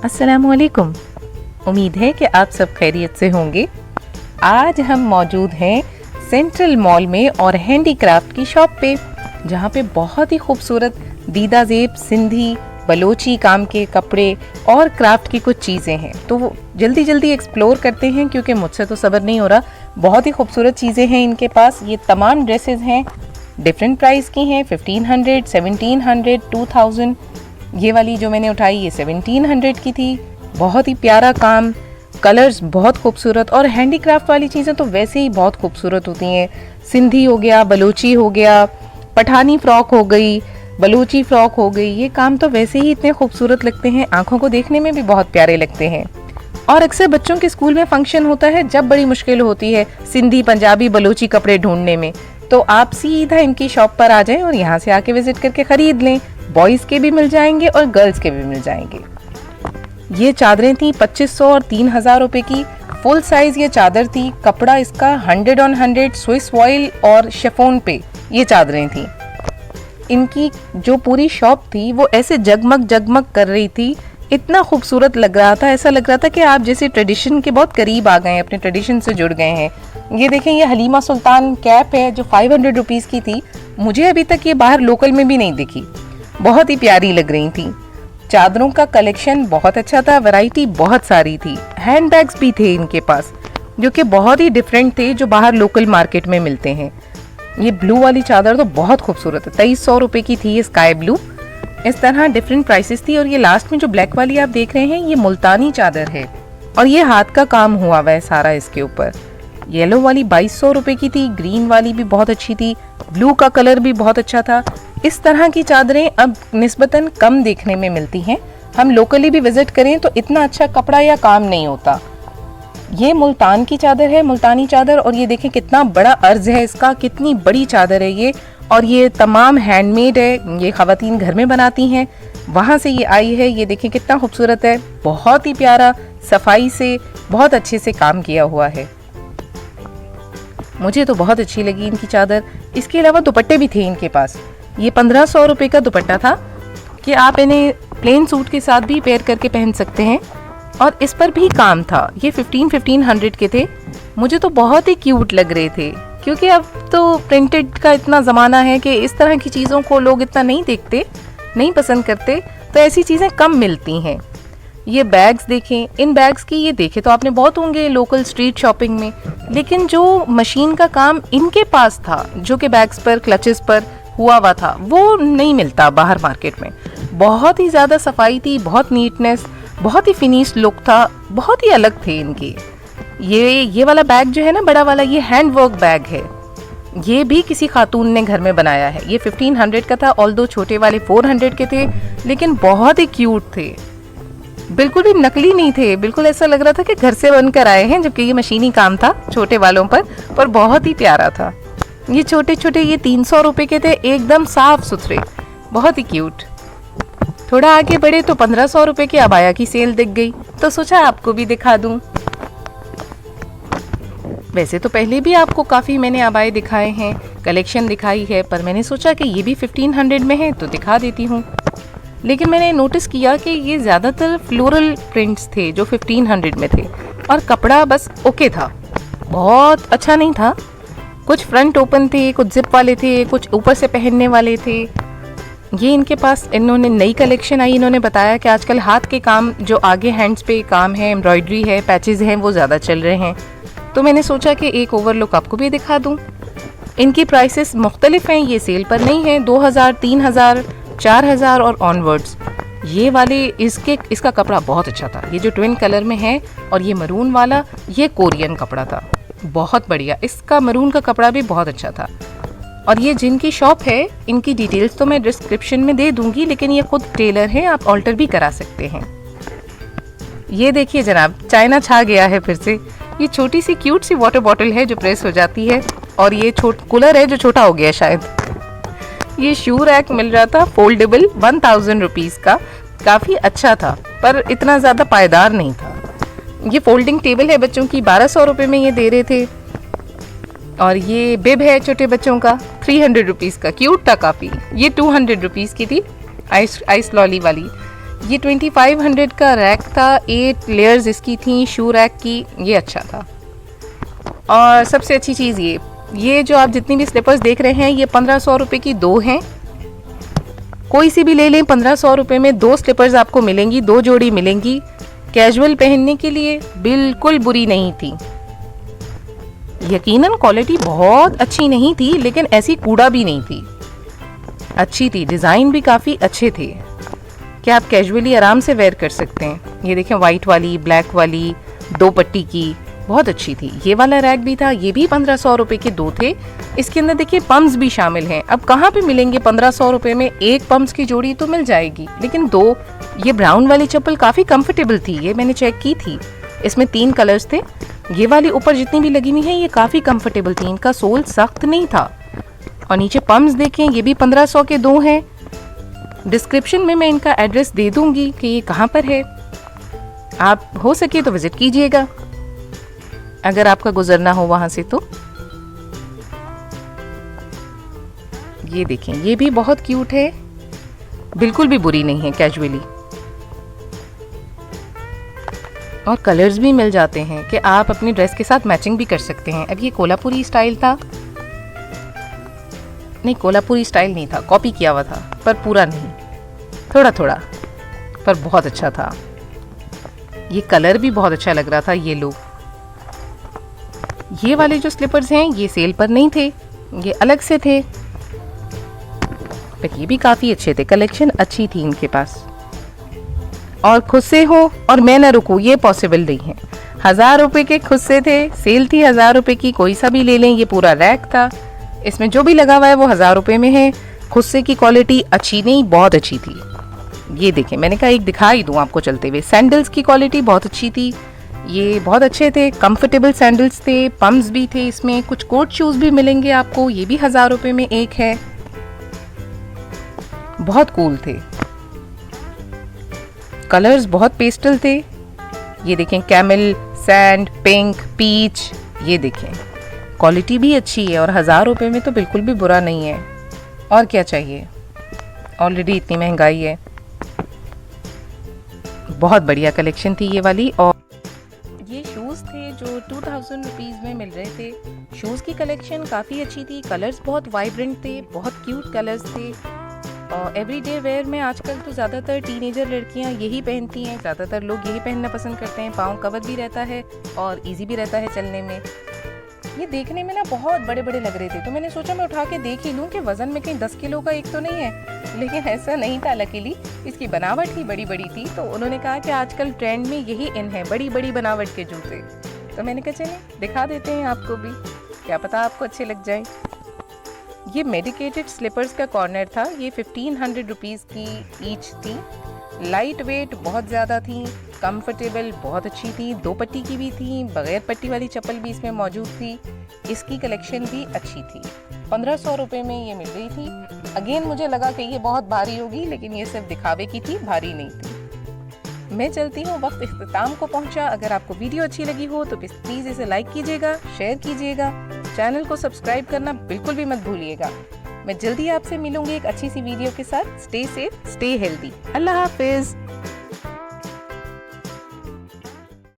अस्सलामुअलैकुम। उम्मीद है कि आप सब खैरियत से होंगे। आज हम मौजूद हैं सेंट्रल मॉल में और हैंडीक्राफ्ट की शॉप पे, जहाँ पे बहुत ही खूबसूरत दीदा ज़ेब, सिंधी, बलोची काम के कपड़े और क्राफ्ट की कुछ चीज़ें हैं। तो जल्दी जल्दी एक्सप्लोर करते हैं क्योंकि मुझसे तो सब्र नहीं हो रहा। बहुत ही खूबसूरत चीज़ें हैं इनके पास। ये तमाम ड्रेसेस हैं, डिफरेंट प्राइस की हैं, 1500, 1700, 2000। ये वाली जो मैंने उठाई ये 1700 की थी। बहुत ही प्यारा काम, कलर्स बहुत खूबसूरत, और हैंडीक्राफ्ट वाली चीज़ें तो वैसे ही बहुत खूबसूरत होती हैं। सिंधी हो गया, बलोची हो गया, पठानी फ्रॉक हो गई, बलोची फ्रॉक हो गई, ये काम तो वैसे ही इतने खूबसूरत लगते हैं, आंखों को देखने में भी बहुत प्यारे लगते हैं। और अक्सर बच्चों के स्कूल में फंक्शन होता है जब बड़ी मुश्किल होती है सिंधी, पंजाबी, बलोची कपड़े ढूंढने में, तो आप सीधा इनकी शॉप पर आ जाएं और यहाँ से आके विजिट करके खरीद लें। बॉयज़ के भी मिल जाएंगे और गर्ल्स के भी मिल जाएंगे। ये चादरें थी 2500 और 3000 रुपए की। फुल साइज ये चादर थी। कपड़ा इसका 100 on 100 स्विस वॉइल और शिफॉन पे ये चादरें थी। इनकी जो पूरी शॉप थी वो ऐसे जगमग जगमग कर रही थी, इतना खूबसूरत लग रहा था। ऐसा लग रहा था कि आप जैसे ट्रेडिशन के बहुत करीब आ गए हैं, अपने ट्रेडिशन से जुड़ गए हैं। ये देखें, ये हलीमा सुल्तान कैप है जो 500 रुपीज़ की थी। मुझे अभी तक ये बाहर लोकल में भी नहीं दिखी। बहुत ही प्यारी लग रही थी। चादरों का कलेक्शन बहुत अच्छा था, वैरायटी बहुत सारी थी। हैंडबैग्स भी थे इनके पास जो कि बहुत ही डिफरेंट थे, जो बाहर लोकल मार्केट में मिलते हैं। ये ब्लू वाली चादर तो बहुत खूबसूरत है, 2300 रुपए की थी ये स्काई ब्लू। इस तरह डिफरेंट प्राइसेस थी। और ये लास्ट में जो ब्लैक वाली आप देख रहे हैं ये मुल्तानी चादर है और ये हाथ का काम हुआ हुआ है सारा इसके ऊपर। येलो वाली 2200 रुपए की थी, ग्रीन वाली भी बहुत अच्छी थी, ब्लू का कलर भी बहुत अच्छा था। इस तरह की चादरें अब निस्बतन कम देखने में मिलती हैं। हम लोकली भी विजिट करें तो इतना अच्छा कपड़ा या काम नहीं होता। ये मुल्तान की चादर है, मुल्तानी चादर, और ये देखें कितना बड़ा अर्ज है इसका, कितनी बड़ी चादर है ये। और ये तमाम हैंडमेड है, ये ख़वातीन घर में बनाती हैं, वहाँ से ये आई है। ये देखें कितना खूबसूरत है, बहुत ही प्यारा, सफाई से बहुत अच्छे से काम किया हुआ है। मुझे तो बहुत अच्छी लगी इनकी चादर। इसके अलावा दुपट्टे भी थे इनके पास। ये 1500 रुपए का दुपट्टा था कि आप इन्हें प्लेन सूट के साथ भी पेयर करके पहन सकते हैं, और इस पर भी काम था। ये 1500 के थे। मुझे तो बहुत ही क्यूट लग रहे थे क्योंकि अब तो प्रिंटेड का इतना ज़माना है कि इस तरह की चीज़ों को लोग इतना नहीं देखते, नहीं पसंद करते, तो ऐसी चीज़ें कम मिलती हैं। ये बैग्स देखें, इन बैग्स की ये देखे तो आपने बहुत होंगे लोकल स्ट्रीट शॉपिंग में, लेकिन जो मशीन का काम इनके पास था, जो कि बैग्स पर, क्लचेस पर हुआ था, वो नहीं मिलता बाहर मार्केट में। बहुत ही ज़्यादा सफाई थी, बहुत नीटनेस, बहुत ही फिनिश लुक था, बहुत ही अलग थे इनके। ये वाला बैग जो है ना, बड़ा वाला, ये हैंड वर्क बैग है। ये भी किसी खातून ने घर में बनाया है। ये 1500 का था, ऑल्दो छोटे वाले 400 के थे, लेकिन बहुत ही क्यूट थे। बिल्कुल भी नकली नहीं थे, बिल्कुल ऐसा लग रहा था कि घर से बनकर आए हैं, जबकि ये मशीनी काम था छोटे वालों पर बहुत ही प्यारा था। ये छोटे छोटे ये 300 रुपए के थे, एकदम साफ सुथरे, बहुत ही क्यूट। थोड़ा आगे बढ़े तो 1500 रुपए की अबाया की सेल दिख गई, तो सोचा आपको भी दिखा दूं। वैसे तो पहले भी आपको काफ़ी मैंने अबाए दिखाए हैं, कलेक्शन दिखाई है, पर मैंने सोचा कि ये भी 1500 में है तो दिखा देती हूँ। लेकिन मैंने नोटिस किया कि ये ज़्यादातर फ्लोरल प्रिंट्स थे जो 1500 में थे, और कपड़ा बस ओके था, बहुत अच्छा नहीं था। कुछ फ्रंट ओपन थे, कुछ जिप वाले थे, कुछ ऊपर से पहनने वाले थे। ये इनके पास इन्होंने नई कलेक्शन आई, इन्होंने बताया कि आजकल हाथ के काम जो आगे हैंड्स पे काम है, एम्ब्रॉयडरी है, पैचेस हैं, वो ज़्यादा चल रहे हैं। तो मैंने सोचा कि एक ओवरलुक आपको भी दिखा दूँ। इनकी प्राइसेस मुख्तलिफ हैं, ये सेल पर नहीं है। 2000, 3000, 4000 और ऑनवर्ड्स। ये वाले इसका कपड़ा बहुत अच्छा था। ये जो ट्विन कलर में है और ये मरून वाला, ये कोरियन कपड़ा था, बहुत बढ़िया। इसका मरून का कपड़ा भी बहुत अच्छा था। और ये जिनकी शॉप है, इनकी डिटेल्स तो मैं डिस्क्रिप्शन में दे दूंगी, लेकिन ये खुद टेलर है, आप ऑल्टर भी करा सकते हैं। ये देखिए जनाब, चाइना छा गया है फिर से। ये छोटी सी क्यूट सी वाटर बॉटल है जो प्रेस हो जाती है, और ये कूलर है जो छोटा हो गया शायद। ये शू रैक मिल रहा था फोल्डेबल, 1000 रुपीज़ का, काफ़ी अच्छा था पर इतना ज़्यादा पायदार नहीं था। ये फोल्डिंग टेबल है बच्चों की, 1200 रुपये में ये दे रहे थे। और ये बिब है छोटे बच्चों का, 300 रुपीज़ का, क्यूट था काफ़ी। ये 200 रुपीज़ की थी, आइस लॉली वाली। ये 2500 का रैक था, 8 लेयर्स इसकी थी शू रैक की, ये अच्छा था। और सबसे अच्छी चीज़ ये जो आप जितनी भी स्लीपर्स देख रहे हैं ये 1500 रुपये की 2 हैं। कोई सी भी ले लें, 1500 रुपये में 2 स्लीपर्स आपको मिलेंगी, 2 जोड़ी मिलेंगी। कैजुअल पहनने के लिए बिल्कुल बुरी नहीं थी। यकीनन क्वालिटी बहुत अच्छी नहीं थी, लेकिन ऐसी कूड़ा भी नहीं थी, अच्छी थी। डिज़ाइन भी काफ़ी अच्छे थे कि आप कैजुअली आराम से वेयर कर सकते हैं। ये देखें, वाइट वाली, ब्लैक वाली, 2 पट्टी की, बहुत अच्छी थी। ये वाला रैक भी था, ये भी 1500 रुपये के 2 थे। इसके अंदर देखिए पम्प्स भी शामिल हैं। अब कहाँ पे मिलेंगे 1500 रुपये में? एक पम्प्स की जोड़ी तो मिल जाएगी, लेकिन 2। ये ब्राउन वाली चप्पल काफ़ी कंफर्टेबल थी, ये मैंने चेक की थी। इसमें 3 कलर्स थे। ये वाली ऊपर जितनी भी लगी हुई हैं ये काफ़ी कंफर्टेबल थी, इनका सोल सख्त नहीं था। और नीचे पम्प्स देखें, ये भी 1500 के 2 हैं। डिस्क्रिप्शन में मैं इनका एड्रेस दे दूंगी कि ये कहाँ पर है, आप हो सके तो विजिट कीजिएगा अगर आपका गुजरना हो वहां से तो। ये देखें, ये भी बहुत क्यूट है, बिल्कुल भी बुरी नहीं है कैजुअली। और कलर्स भी मिल जाते हैं कि आप अपनी ड्रेस के साथ मैचिंग भी कर सकते हैं। अब ये कोल्हापुरी स्टाइल था, नहीं कोल्हापुरी स्टाइल नहीं था, कॉपी किया हुआ था, पर पूरा नहीं, थोड़ा थोड़ा, पर बहुत अच्छा था। ये कलर भी बहुत अच्छा लग रहा था, ये लो। ये वाले जो स्लीपर्स हैं ये सेल पर नहीं थे, ये अलग से थे, पर ये भी काफ़ी अच्छे थे, कलेक्शन अच्छी थी इनके पास। और खुद से हो और मैं ना रुकूं, ये पॉसिबल नहीं है। 1000 रुपये के खुद से थे, सेल थी 1000 रुपये की, कोई सा भी ले लें। ये पूरा रैक था, इसमें जो भी लगा हुआ है वो 1000 रुपये में है। खुद से की क्वालिटी अच्छी नहीं, बहुत अच्छी थी। ये देखें, मैंने कहा एक दिखा ही दूँ आपको चलते हुए। सैंडल्स की क्वालिटी बहुत अच्छी थी, ये बहुत अच्छे थे, कंफर्टेबल सैंडल्स थे, पम्प्स भी थे इसमें। कुछ कोट शूज़ भी मिलेंगे आपको, ये भी 1000 रुपये में एक है, बहुत कूल थे। कलर्स बहुत पेस्टल थे, ये देखें, कैमल, सैंड, पिंक, पीच। ये देखें, क्वालिटी भी अच्छी है और 1000 रुपये में तो बिल्कुल भी बुरा नहीं है। और क्या चाहिए, ऑलरेडी इतनी महंगाई है। बहुत बढ़िया कलेक्शन थी ये वाली। और ये शूज़ थे जो 2000 रुपीज़ में मिल रहे थे। शूज़ की कलेक्शन काफ़ी अच्छी थी, कलर्स बहुत वाइब्रेंट थे, बहुत क्यूट कलर्स थे। और एवरीडे वेयर में आजकल तो ज़्यादातर टीनेजर लड़कियां यही पहनती हैं, ज़्यादातर लोग यही पहनना पसंद करते हैं। पाँव कवर भी रहता है और इजी भी रहता है चलने में। ये देखने में ना बहुत बड़े बड़े लग रहे थे, तो मैंने सोचा मैं उठा के देख ही लूँ कि वज़न में कहीं 10 किलो का एक तो नहीं है, लेकिन ऐसा नहीं था। लकीली इसकी बनावट ही बड़ी बड़ी थी, तो उन्होंने कहा कि आजकल ट्रेंड में यही इन है, बड़ी बड़ी बनावट के जूते। तो मैंने कहा चलिए दिखा देते हैं आपको भी, क्या पता आपको अच्छे लग जाए। ये मेडिकेटेड स्लीपर्स का कॉर्नर था, ये 1500 रुपीज़ की ईच थी। लाइट वेट बहुत ज़्यादा थी, कंफर्टेबल बहुत अच्छी थी, 2 पट्टी की भी थी, बगैर पट्टी वाली चप्पल भी इसमें मौजूद थी। इसकी कलेक्शन भी अच्छी थी। 1500 रुपये में ये मिल रही थी। अगेन मुझे लगा कि ये बहुत भारी होगी, लेकिन ये सिर्फ दिखावे की थी, भारी नहीं थी। मैं चलती हूँ, वक्त इख्तिताम को पहुँचा। अगर आपको वीडियो अच्छी लगी हो तो प्लीज़ इसे लाइक कीजिएगा, शेयर कीजिएगा, चैनल को सब्सक्राइब करना बिल्कुल भी मत भूलिएगा। मैं जल्दी आपसे मिलूंगी एक अच्छी सी वीडियो के साथ। Stay safe, stay healthy. अल्लाह हाफिज।